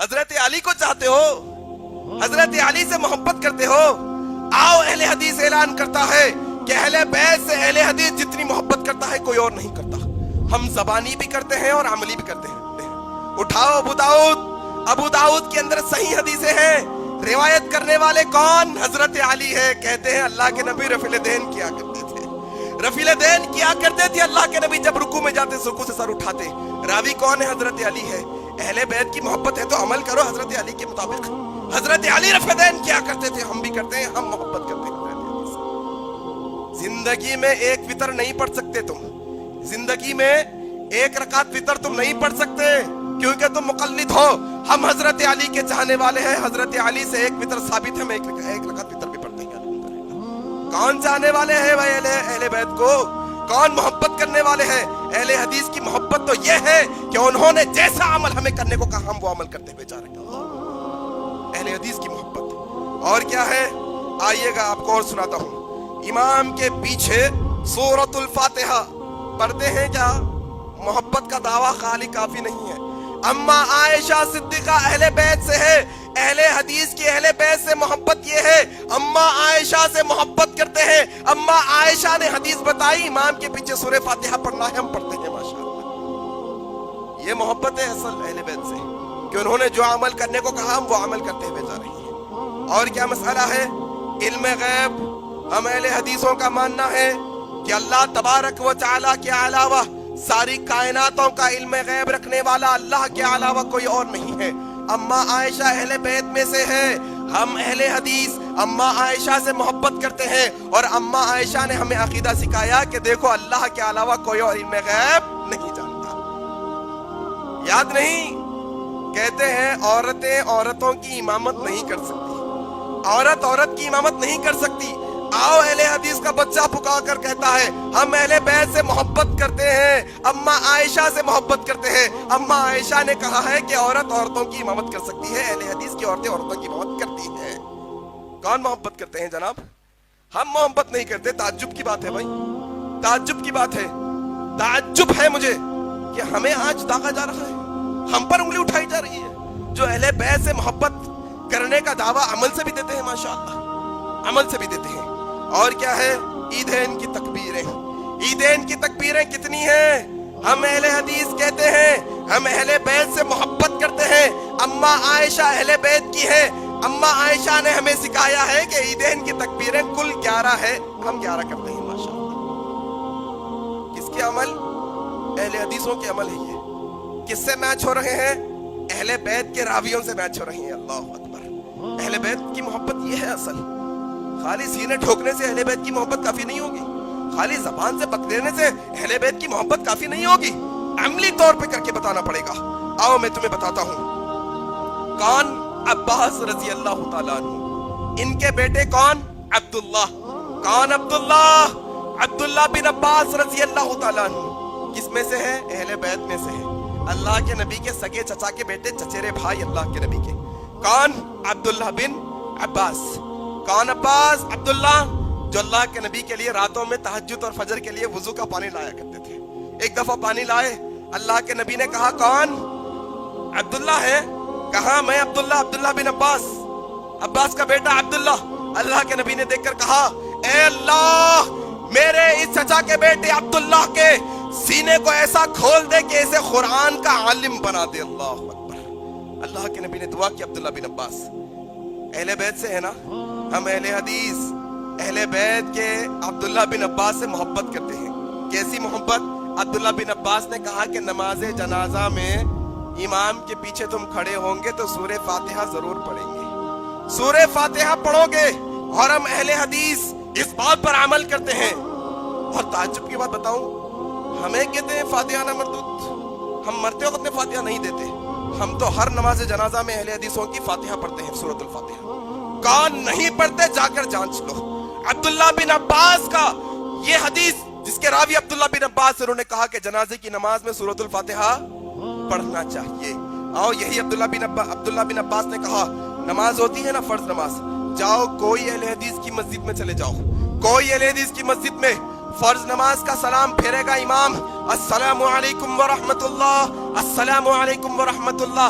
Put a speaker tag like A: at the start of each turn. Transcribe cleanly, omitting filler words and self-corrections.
A: حضرت علی کو چاہتے ہو, حضرت علی سے محبت کرتے ہو. آؤ اہل حدیث اعلان کرتا ہے کہ اہل بیت سے اہل حدیث جتنی محبت کرتا ہے کوئی اور نہیں کرتا. ہم زبانی بھی کرتے ہیں اور عملی بھی کرتے ہیں. اٹھاؤ ابو داؤد کے اندر صحیح حدیثیں ہیں. روایت کرنے والے کون؟ حضرت علی ہے. کہتے ہیں اللہ کے نبی رفیع الدین کیا کرتے تھے. رفیع الدین کیا کرتے تھے اللہ کے نبی جب رکوع میں جاتے رکوع سے سر اٹھاتے. راوی کون ہے؟ حضرت علی ہے. اہل بیت کی محبت ہے تو عمل کرو حضرت علی کے مطابق. حضرت علی رفیع الدین کیا کرتے تھے, ہم بھی کرتے ہیں, ہم محبت کرتے ہیں. زندگی میں ایک وتر نہیں پڑھ سکتے تم, زندگی میں ایک رکعت وتر تم نہیں پڑھ سکتے کیونکہ تم مقلد ہو. ہم حضرت علی کے چاہنے والے ہیں. حضرت علی سے ایک وتر ثابت ہے, ہم ایک رکعت وتر بھی پڑھتے ہیں. کون چاہنے والے ہیں بھائی اہل بیت کو؟ کون محبت کرنے والے ہیں؟ اہل حدیث کی محبت تو یہ ہے کہ انہوں نے جیسا عمل ہمیں کرنے کو کہا ہم وہ عمل کرتے ہوئے جا رہے ہیں. اہل حدیث کی محبت. اور کیا ہے؟ آئیے گا آپ کو اور سناتا ہوں. امام کے پیچھے سورۃ الفاتحہ پڑھتے ہیں کیا؟ محبت کا دعویٰ خالی کافی نہیں ہے. اما عائشہ صدیقہ اہل بیت سے ہے. اہل حدیث کی اہل بیت سے محبت یہ ہے, اما عائشہ سے محبت کرتے ہیں. اما عائشہ نے حدیث بتائی, امام کے پیچھے سورہ فاتحہ پڑھنا ہے, ہم پڑھتے ہیں ماشاءاللہ. یہ محبت ہے اصل اہل بیت سے کہ انہوں نے جو عمل کرنے کو کہا ہم وہ عمل کرتے ہوئے جا رہے ہیں. اور کیا مسئلہ ہے؟ علم غیب. ہم اہل حدیثوں کا ماننا ہے کہ اللہ تبارک و تعالیٰ کے علاوہ ساری کائناتوں کا علم غیب رکھنے والا اللہ کے علاوہ کوئی اور نہیں ہے. اما عائشہ اہل بیت میں سے ہے. ہم اہل حدیث اما عائشہ سے محبت کرتے ہیں اور اما عائشہ نے ہمیں عقیدہ سکھایا کہ دیکھو اللہ کے علاوہ کوئی اور علم غیب نہیں جانتا. یاد نہیں؟ کہتے ہیں عورتیں عورتوں کی امامت نہیں کر سکتی, عورت کی امامت نہیں کر سکتی. آؤ اہل حدیث کا بچہ پکار کر کہتا ہے ہم اہل بیت سے محبت کرتے ہیں, اما عائشہ سے محبت کرتے ہیں. اما عائشہ نے کہا ہے کہ عورت عورتوں کی امامت کر سکتی ہے, اہل حدیث کی عورتیں عورتوں کی امامت کرتی ہیں. کون محبت کرتے ہیں جناب؟ ہم محبت نہیں کرتے. تعجب کی بات ہے بھائی, تعجب کی بات ہے. تعجب ہے مجھے کہ ہمیں آج داغا جا رہا ہے, ہم پر انگلی اٹھائی جا رہی ہے. جو اہل بیت سے محبت کرنے کا دعویٰ عمل سے بھی دیتے ہیں ماشاءاللہ, عمل سے بھی دیتے ہیں. اور کیا ہے؟ عیدین کی تکبیریں. عیدین کی تکبیریں کتنی ہیں؟ ہم اہل حدیث کہتے ہیں ہم اہل بیت سے محبت کرتے ہیں. اما عائشہ اہل بیت کی ہے. اما عائشہ نے ہمیں سکھایا ہے کہ عیدین کی تکبیریں کل 11 ہے, ہم 11 کرتے ہیں ماشاءاللہ. کس کے عمل؟ اہل حدیثوں کے عمل ہے یہ. کس سے میچ ہو رہے ہیں؟ اہل بیت کے راویوں سے میچ ہو رہی ہیں. اللہ اکبر. اہل بیت کی محبت یہ ہے اصل. خالی سینے ٹھوکنے سے اہل بیت کی محبت کافی نہیں ہوگی, خالی زبان سے بک دینے سے اہل بیت کی محبت کافی نہیں ہوگی, عملی طور پہ کر کے بتانا پڑے گا. آؤ میں تمہیں بتاتا ہوں. کون؟ عباس رضی اللہ تعالیٰ عنہ. ان کے بیٹے کون؟ عبداللہ. کون عبداللہ؟ عبداللہ بن عباس رضی اللہ تعالیٰ عنہ. کس میں سے ہے؟ اہل بیت میں سے ہے. اللہ کے نبی کے سگے چچا کے بیٹے, چچیرے بھائی اللہ کے نبی کے. کون؟ عبداللہ بن عباس. کون عباس؟ عبداللہ جو اللہ کے نبی کے لیے راتوں میں تہجد اور فجر کے لیے وضو کا پانی لایا کرتے تھے. ایک دفعہ پانی لائے, اللہ کے نبی نے کہا کون؟ عبداللہ ہے. کہا میں عبداللہ بن عباس, عباس کا بیٹا عبداللہ. اللہ کے نبی نے دیکھ کر کہا اے اللہ میرے اس چچا کے بیٹے عبداللہ کے سینے کو ایسا کھول دے کہ اسے قرآن کا عالم بنا دے. اللہ اکبر. اللہ کے نبی نے دعا کی عبداللہ بن عباس. اہل بیت سے ہے نا. ہم اہل حدیث اہل بیت کے عبداللہ بن عباس سے محبت کرتے ہیں. کیسی محبت؟ عبداللہ بن عباس نے کہا کہ نماز جنازہ میں امام کے پیچھے تم کھڑے ہوں گے تو سورہ فاتحہ ضرور پڑھیں گے, سورہ فاتحہ پڑھو گے. اور ہم اہل حدیث اس بات پر عمل کرتے ہیں. اور تعجب کی بات بتاؤں, ہمیں کہتے ہیں فاتحہ نہ مردود, ہم مرتے وقت میں فاتحہ نہیں دیتے. ہم تو ہر نماز جنازہ میں اہل حدیثوں کی فاتحہ پڑھتے ہیں, سورۃ الفاتحہ. کون نہیں پڑھتے؟ جا کر جانچ لو. عبداللہ بن عباس کا یہ حدیث جس کے راوی عبداللہ بن عباس, انہوں نے کہا کہ جنازے کی نماز میں سورۃ الفاتحہ پڑھنا چاہیے. آؤ یہی عبداللہ بن عباس نے کہا نماز ہوتی ہے نا فرض نماز, جاؤ کوئی اہل حدیث کی مسجد میں چلے جاؤ, کوئی اہل حدیث کی مسجد میں فرض نماز کا سلام پھیرے گا امام, السلام علیکم ورحمت اللہ, السلام علیکم ورحمت اللہ.